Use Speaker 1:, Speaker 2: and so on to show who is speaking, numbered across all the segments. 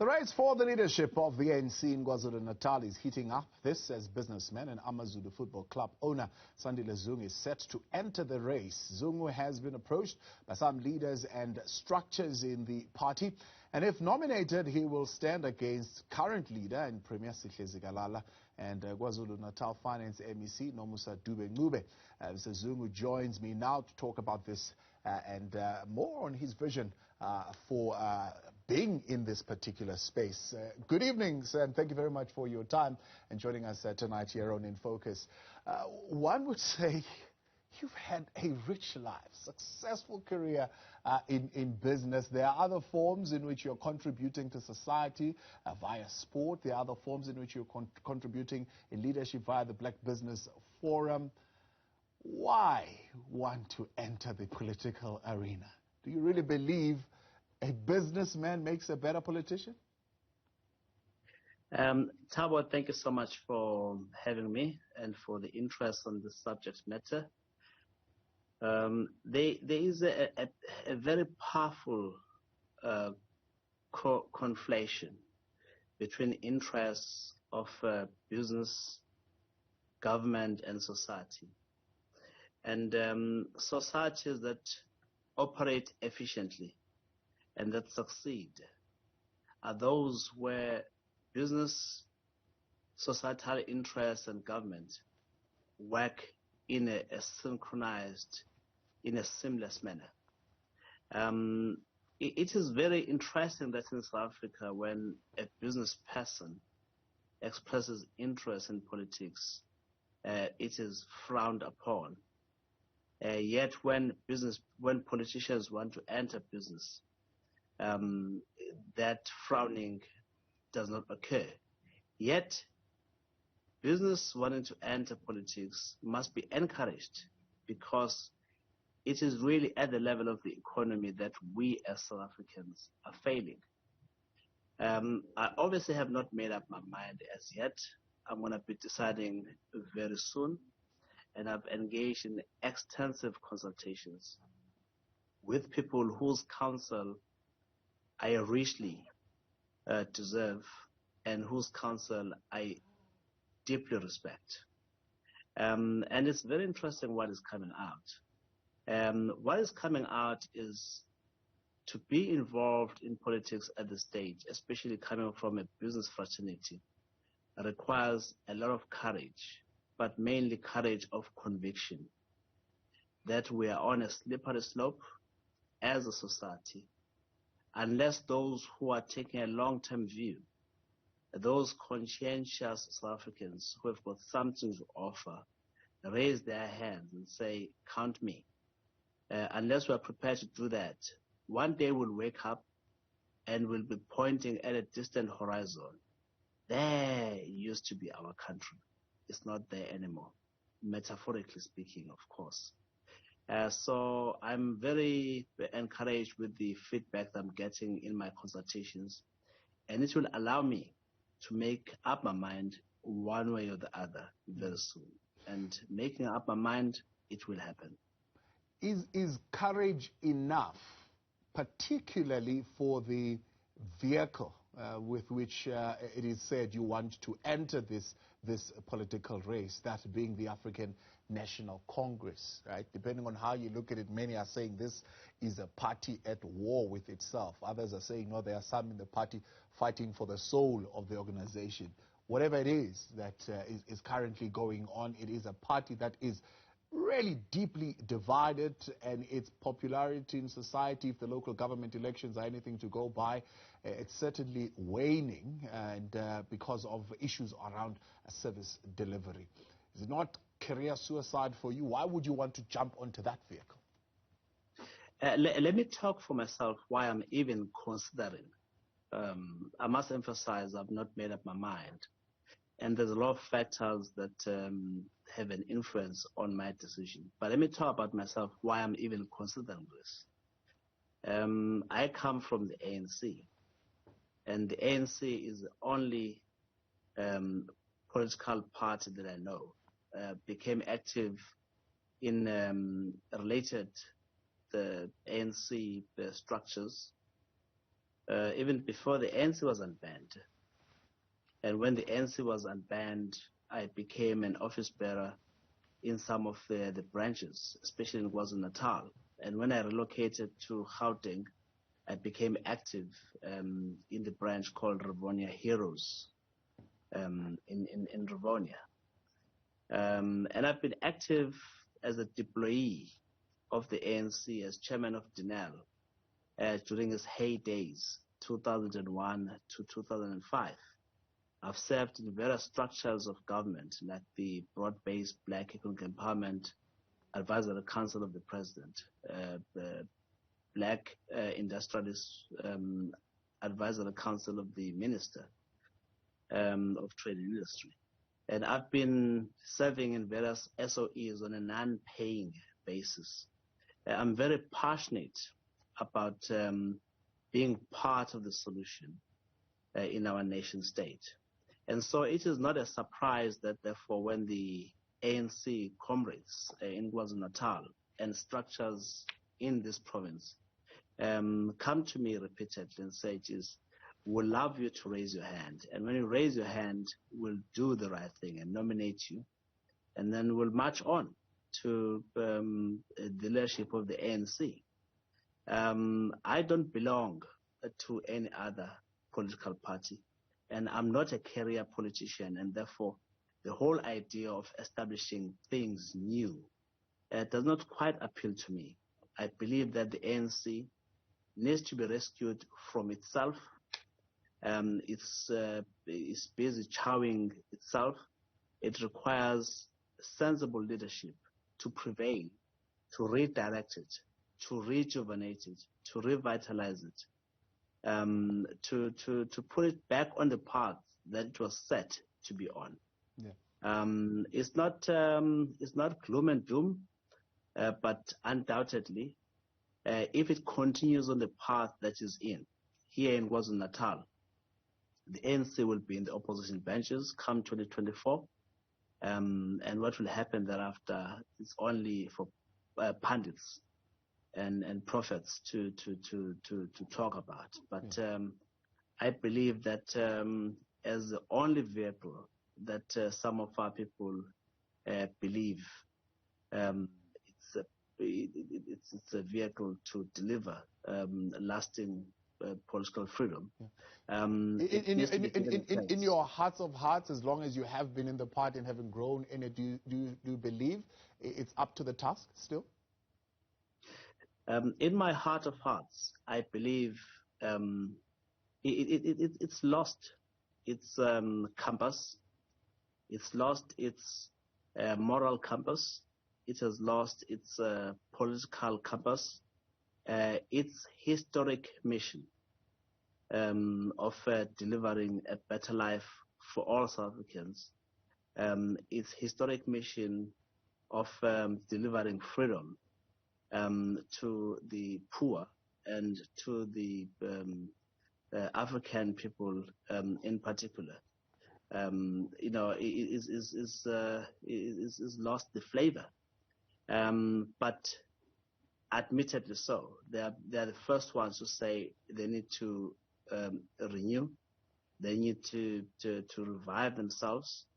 Speaker 1: The race for the leadership of the ANC in KwaZulu-Natal is heating up. This as businessman and Amazulu football club owner Sandile Zungu is set to enter the race. Zungu has been approached by some leaders and structures in the party. And if nominated, he will stand against current leader and Premier Sandile Zungu and KwaZulu-Natal Finance MEC Nomusa Dube-Ncube. Mr. Zungu joins me now to talk about this and more on his vision for being in this particular space. Good evening, sir, and thank you very much for your time and joining us tonight here on In Focus. One would say you've had a rich life, successful career in business. There are other forms in which you're contributing to society via sport. There are other forms in which you're contributing in leadership via the Black Business Forum. Why want to enter the political arena? Do you really believe a businessman makes a better politician?
Speaker 2: Thabo, thank you so much for having me and for the interest on this subject matter. There is a very powerful conflation between interests of business, government, and society. And societies that operate efficiently and that succeed are those where business, societal interests, and government work in a synchronized, in a seamless manner. It is very interesting that in South Africa, when a business person expresses interest in politics, it is frowned upon. Yet when politicians want to enter business, that frowning does not occur. Yet business wanting to enter politics must be encouraged, because it is really at the level of the economy that we as South Africans are failing. I obviously have not made up my mind as yet. I'm going to be deciding very soon. And I've engaged in extensive consultations with people whose counsel I richly deserve and whose counsel I deeply respect. And it's very interesting what is coming out. What is coming out is to be involved in politics at this stage, especially coming from a business fraternity, requires a lot of courage, but mainly courage of conviction that we are on a slippery slope as a society, unless those who are taking a long-term view, those conscientious South Africans who have got something to offer, raise their hands and say, count me. Unless we are prepared to do that, one day we'll wake up and we'll be pointing at a distant horizon. There used to be our country. It's not there anymore, metaphorically speaking, of course. So I'm very encouraged with the feedback that I'm getting in my consultations, and it will allow me to make up my mind one way or the other very soon. And making up my mind, it will happen.
Speaker 1: Is courage enough, particularly for the vehicle with which it is said you want to enter this political race, that being the African National Congress, right? Depending on how you look at it, many are saying this is a party at war with itself. Others are saying, no, there are some in the party fighting for the soul of the organization. Whatever it is that is currently going on, it is a party that is really deeply divided, and its popularity in society, if the local government elections are anything to go by, it's certainly waning, and because of issues around service delivery. Is it not career suicide for you? Why would you want to jump onto that vehicle?
Speaker 2: Let me talk for myself why I'm even considering. I must emphasize I've not made up my mind. And there's a lot of factors that have an influence on my decision. But let me talk about myself, why I'm even considering this. I come from the ANC. And the ANC is the only political party that I know. Became active in related the ANC structures even before the ANC was unbanned. And when the ANC was unbanned, I became an office bearer in some of the branches, especially in KwaZulu-Natal. And when I relocated to Gauteng, I became active in the branch called Rivonia Heroes in Rivonia. And I've been active as a deployee of the ANC as chairman of DNL during its heydays, 2001 to 2005. I've served in various structures of government, like the Broad-Based Black Economic Empowerment Advisory Council of the President, the Black Industrialist Advisory Council of the Minister of Trade and Industry. And I've been serving in various SOEs on a non-paying basis. I'm very passionate about being part of the solution in our nation state. And so it is not a surprise that therefore when the ANC comrades in KwaZulu-Natal and structures in this province come to me repeatedly and say, we'll love you to raise your hand. And when you raise your hand, we'll do the right thing and nominate you. And then we'll march on to the leadership of the ANC. I don't belong to any other political party, and I'm not a career politician, and therefore the whole idea of establishing things new does not quite appeal to me. I believe that the ANC needs to be rescued from itself. It's busy chowing itself. It requires sensible leadership to prevail, to redirect it, to rejuvenate it, to revitalize it, to put it back on the path that it was set to be on. Yeah. It's not gloom and doom, but undoubtedly, if it continues on the path that is in, here in KwaZulu-Natal, the ANC will be in the opposition benches come 2024, and what will happen thereafter is only for pundits and prophets to talk about. But I believe that as the only vehicle that some of our people believe, it's a vehicle to deliver lasting political freedom.
Speaker 1: Yeah. In your hearts of hearts, as long as you have been in the party and having grown in it, do you believe it's up to the task still?
Speaker 2: In my heart of hearts, I believe it's lost its compass. It's lost its moral compass. It has lost its political compass. Its historic mission of delivering a better life for all South Africans, its historic mission of delivering freedom to the poor and to the African people in particular, is lost the flavor. But admittedly so, they are the first ones to say they need to renew, they need to revive themselves,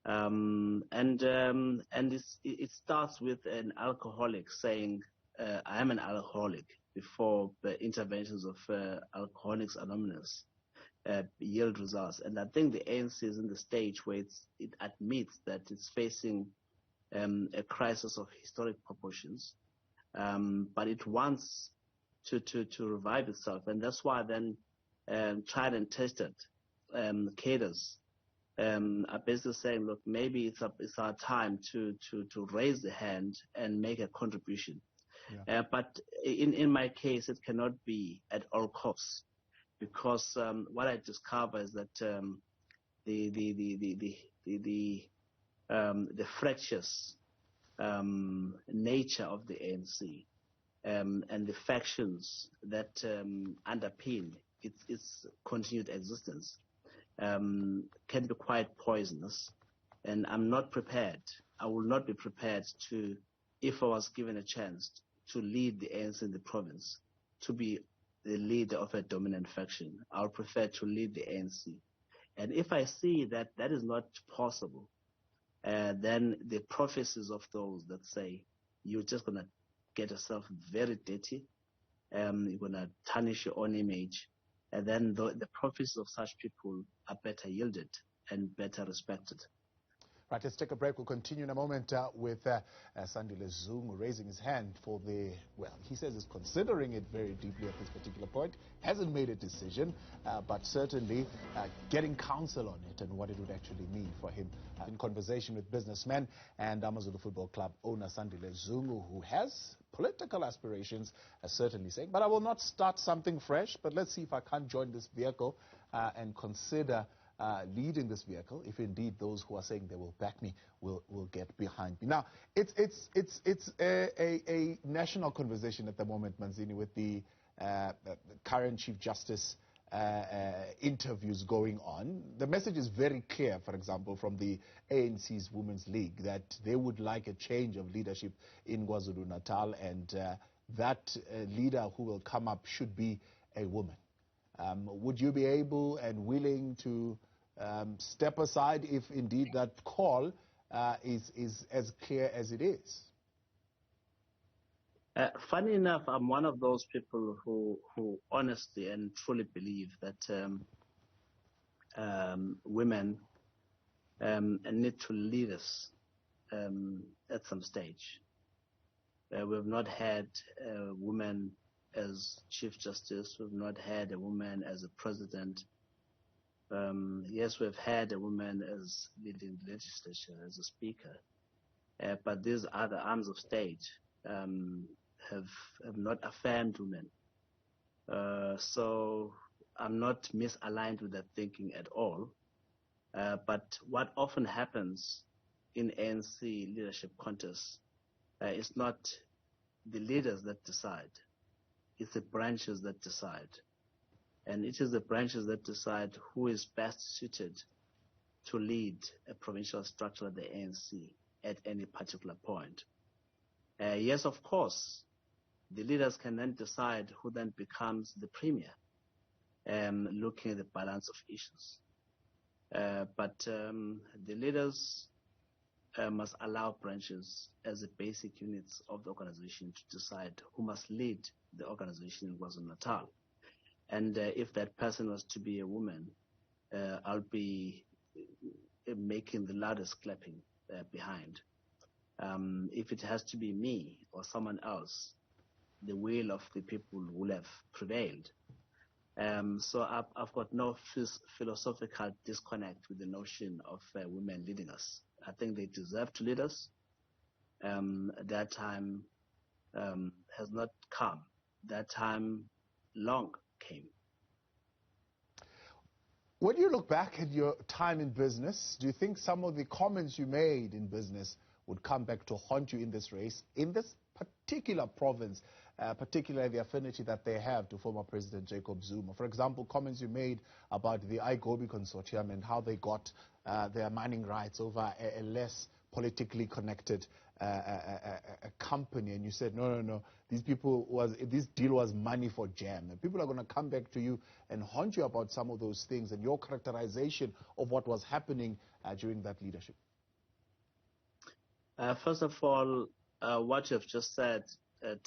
Speaker 2: and it starts with an alcoholic saying, "I am an alcoholic," before the interventions of Alcoholics Anonymous yield results. And I think the ANC is in the stage where it admits that it's facing a crisis of historic proportions. But it wants to revive itself, and that's why then tried and tested cadres are basically saying, look, maybe it's our time to raise the hand and make a contribution. Yeah. But in my case, it cannot be at all costs, because what I discover is that the fractious nature of the ANC and the factions that underpin its continued existence can be quite poisonous, and I'm not prepared. I will not be prepared to, if I was given a chance to lead the ANC in the province, to be the leader of a dominant faction. I'll prefer to lead the ANC. And if I see that that is not possible, then the prophecies of those that say you're just going to get yourself very dirty, you're going to tarnish your own image, and then the prophecies of such people are better yielded and better respected.
Speaker 1: Right, let's take a break. We'll continue in a moment with Sandile Zungu raising his hand for the, well, he says he's considering it very deeply at this particular point. Hasn't made a decision, but certainly getting counsel on it and what it would actually mean for him. In conversation with businessman and Amazulu Football Club owner Sandile Zungu, who has political aspirations, certainly saying, but I will not start something fresh, but let's see if I can't join this vehicle and consider leading this vehicle, if indeed those who are saying they will back me will get behind me. Now, it's a national conversation at the moment, Manzini, with the current Chief Justice interviews going on. The message is very clear, for example, from the ANC's Women's League, that they would like a change of leadership in KwaZulu-Natal, and that leader who will come up should be a woman. Would you be able and willing to step aside if indeed that call is as clear as it is?
Speaker 2: Funny enough, I'm one of those people who honestly and truly believe that women need to lead us at some stage. We've not had a woman as Chief Justice. We've not had a woman as a president. Yes, we've had a woman as leading the legislature, as a speaker. But these other arms of state have not affirmed women. So I'm not misaligned with that thinking at all. But what often happens in ANC leadership contests is not the leaders that decide. It's the branches that decide. And it is the branches that decide who is best suited to lead a provincial structure of the ANC at any particular point. Yes, of course, the leaders can then decide who then becomes the premier, looking at the balance of issues. But the leaders must allow branches as the basic units of the organization to decide who must lead the organization in KwaZulu-Natal. And if that person was to be a woman, I'll be making the loudest clapping behind. If it has to be me or someone else, the will of the people will have prevailed. So I've got no philosophical disconnect with the notion of women leading us. I think they deserve to lead us. That time has not come. That time long came.
Speaker 1: When you look back at your time in business, do you think some of the comments you made in business would come back to haunt you in this race, in this particular province, particularly the affinity that they have to former President Jacob Zuma? For example, comments you made about the IGOBI consortium and how they got their mining rights over a less politically connected a company, and you said, no, this deal was money for jam. And people are going to come back to you and haunt you about some of those things and your characterization of what was happening during that leadership.
Speaker 2: First of all, what you've just said,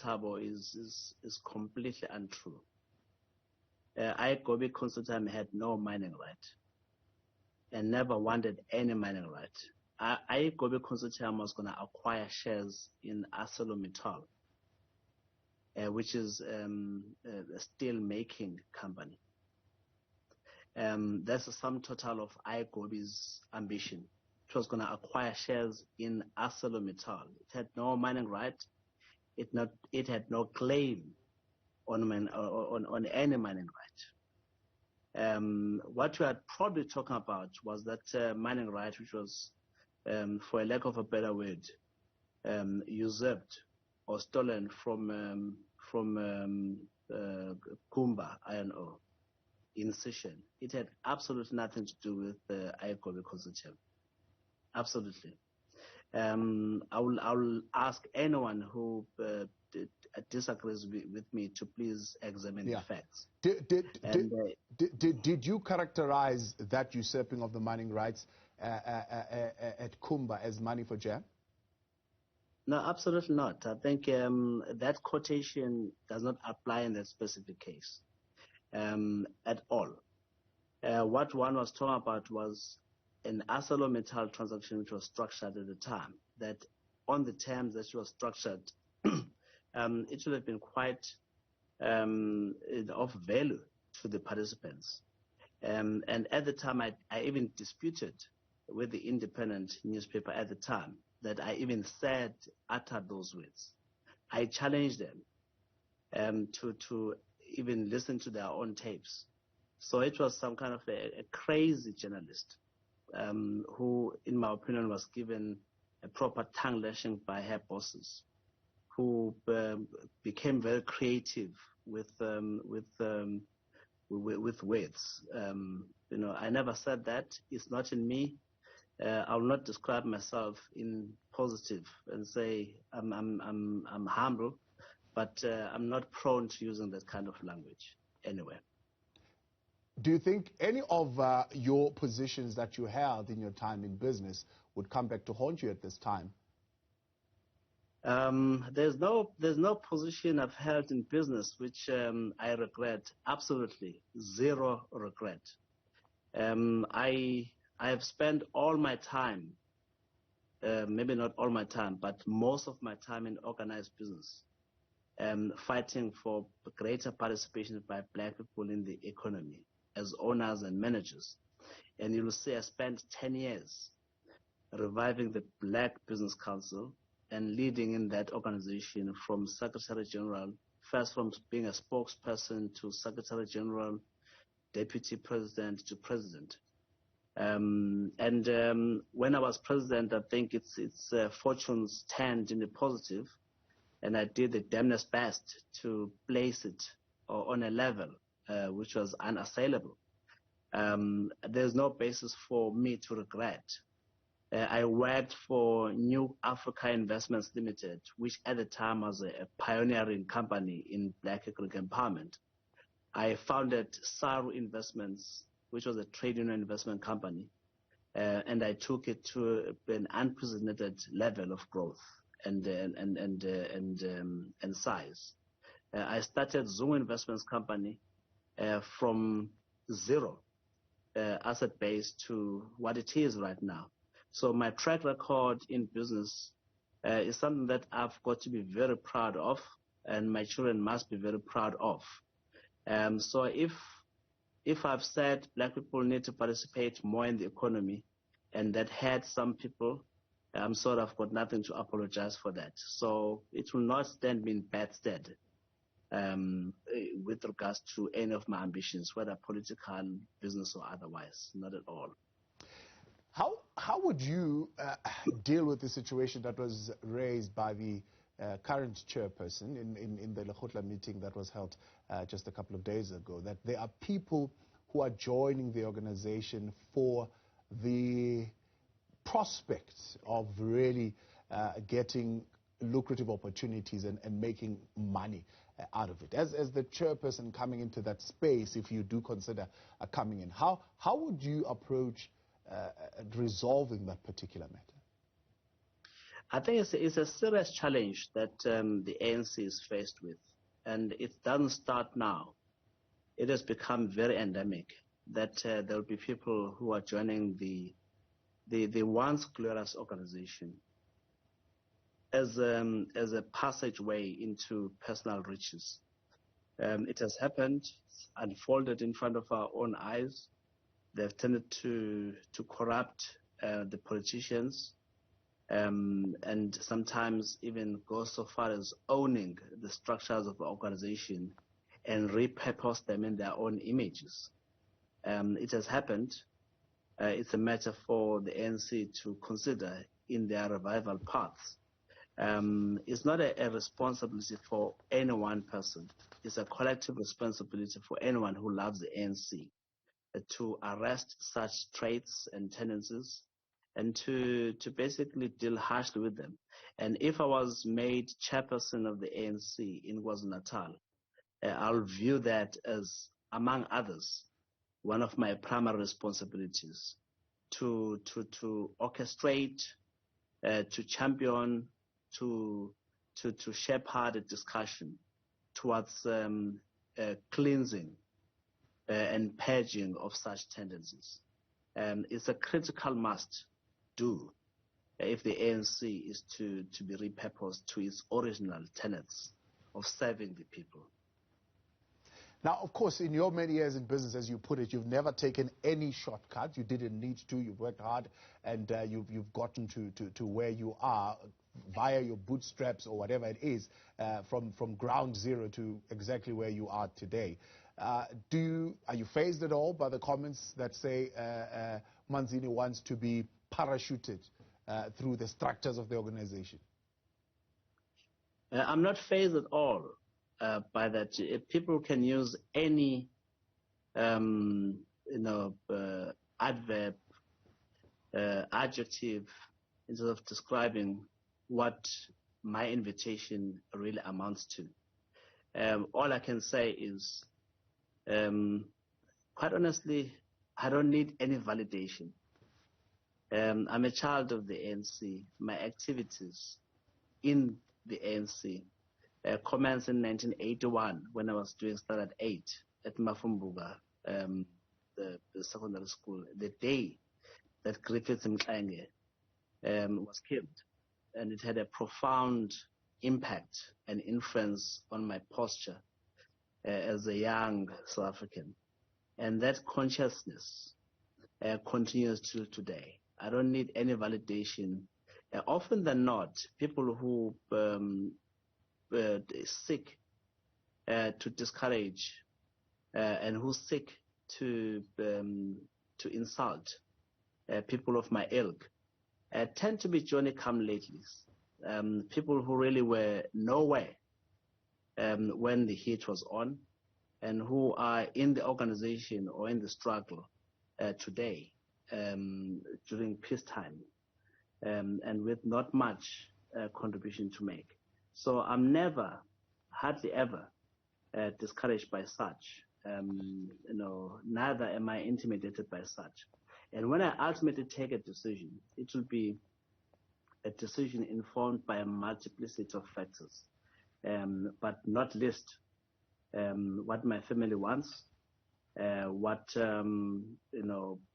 Speaker 2: Thabo, is completely untrue. IGOBI consortium had no mining right and never wanted any mining right. IGOBI consortium was going to acquire shares in ArcelorMittal, which is a steel-making company. That's the sum total of IGOBI's ambition. It was going to acquire shares in ArcelorMittal. It had no mining right. It had no claim on any mining right. What we are probably talking about was that mining right, which was, for a lack of a better word, usurped or stolen from Kumba iron ore in Sishen. It had absolutely nothing to do with the IGOBI consortium. Absolutely. I will ask anyone who disagrees with me to please examine the facts.
Speaker 1: Did you characterize that usurping of the mining rights at Kumba as money for jam?
Speaker 2: No, absolutely not. I think that quotation does not apply in that specific case at all. What one was talking about was an ArcelorMittal transaction which was structured at the time, that on the terms that it was structured, it should have been quite of value to the participants. And at the time, I even disputed with the independent newspaper at the time that I even uttered those words. I challenged them to even listen to their own tapes. So it was some kind of a crazy journalist who, in my opinion, was given a proper tongue lashing by her bosses, who became very creative with words. I never said that. It's not in me. I will not describe myself in positive and say I'm humble, but I'm not prone to using that kind of language anyway.
Speaker 1: Do you think any of your positions that you held in your time in business would come back to haunt you at this time?
Speaker 2: There's no position I've held in business which I regret. Absolutely zero regret. I have spent all my time, maybe not all my time, but most of my time in organized business, fighting for greater participation by black people in the economy as owners and managers. And you will see I spent 10 years reviving the Black Business Council and leading in that organization from Secretary General, first from being a spokesperson to Secretary General, Deputy President to President. When I was president, I think its fortunes turned in the positive, and I did the damnedest best to place it on a level which was unassailable. There's no basis for me to regret. I worked for Newzroom Afrika Investments Limited, which at the time was a pioneering company in black economic empowerment. I founded Saru Investments, which was a trade union investment company, and I took it to an unprecedented level of growth and size. I started Zungu Investments Company from zero asset base to what it is right now. So my track record in business is something that I've got to be very proud of, and my children must be very proud of. So if I've said black people need to participate more in the economy, and that hurt some people, I'm sort of got nothing to apologize for that. So it will not stand me in bad stead with regards to any of my ambitions, whether political, business, or otherwise. Not at all.
Speaker 1: How would you deal with the situation that was raised by the current chairperson in the Lekgotla meeting that was held just a couple of days ago, that there are people who are joining the organization for the prospects of really getting lucrative opportunities and making money out of it? As the chairperson coming into that space, if you do consider coming in, how would you approach resolving that particular matter?
Speaker 2: I think it's a serious challenge that the ANC is faced with, and it doesn't start now. It has become very endemic that there will be people who are joining the once glorious organization as a passageway into personal riches. It has happened, it's unfolded in front of our own eyes. They've tended to corrupt the politicians, and sometimes even go so far as owning the structures of the organization and repurpose them in their own images. It has happened. It's a matter for the ANC to consider in their revival paths. It's not a responsibility for any one person. It's a collective responsibility for anyone who loves the ANC to arrest such traits and tendencies and to basically deal harshly with them. And if I was made chairperson of the ANC in KwaZulu-Natal, I'll view that as, among others, one of my primary responsibilities to orchestrate, to champion, to shepherd a discussion towards cleansing and purging of such tendencies. It's a critical must do if the ANC is to be repurposed to its original tenets of serving the people.
Speaker 1: Now, of course, in your many years in business, as you put it, you've never taken any shortcut. You didn't need to. You've worked hard, and you've gotten to where you are via your bootstraps or whatever it is, from ground zero to exactly where you are today. Are you fazed at all by the comments that say Manzini wants to be parachuted through the structures of the organization?
Speaker 2: I'm not fazed at all by that. People can use any adverb, adjective, instead of describing what my invitation really amounts to. All I can say is, quite honestly, I don't need any validation. I'm a child of the ANC. My activities in the ANC commenced in 1981 when I was doing Standard 8 at Mafumbuga, the secondary school, the day that Griffith Mxenge was killed. And it had a profound impact and influence on my posture as a young South African. And that consciousness continues to today. I don't need any validation. Often than not, people who seek to discourage and who seek to insult people of my ilk tend to be Johnny-come-latelys, people who really were nowhere when the heat was on, and who are in the organization or in the struggle today during peacetime, and with not much contribution to make. So I'm never, hardly ever, discouraged by such. Neither am I intimidated by such. And when I ultimately take a decision, it will be a decision informed by a multiplicity of factors, but not least what my family wants, what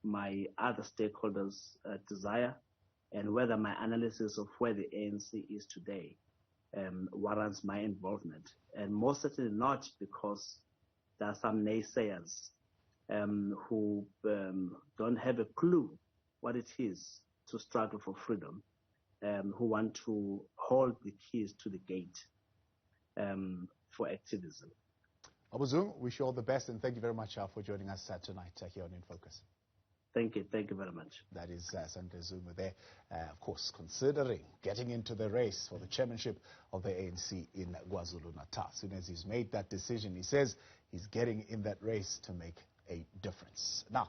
Speaker 2: my other stakeholders desire, and whether my analysis of where the ANC is today warrants my involvement. And most certainly not because there are some naysayers who don't have a clue what it is to struggle for freedom, who want to hold the keys to the gate for activism.
Speaker 1: Amazulu, wish you all the best, and thank you very much for joining us tonight here on In Focus.
Speaker 2: Thank you very much.
Speaker 1: That is Sandile Zungu there, of course, considering getting into the race for the chairmanship of the ANC in KwaZulu-Natal. As soon as he's made that decision, he says he's getting in that race to make a difference. Now,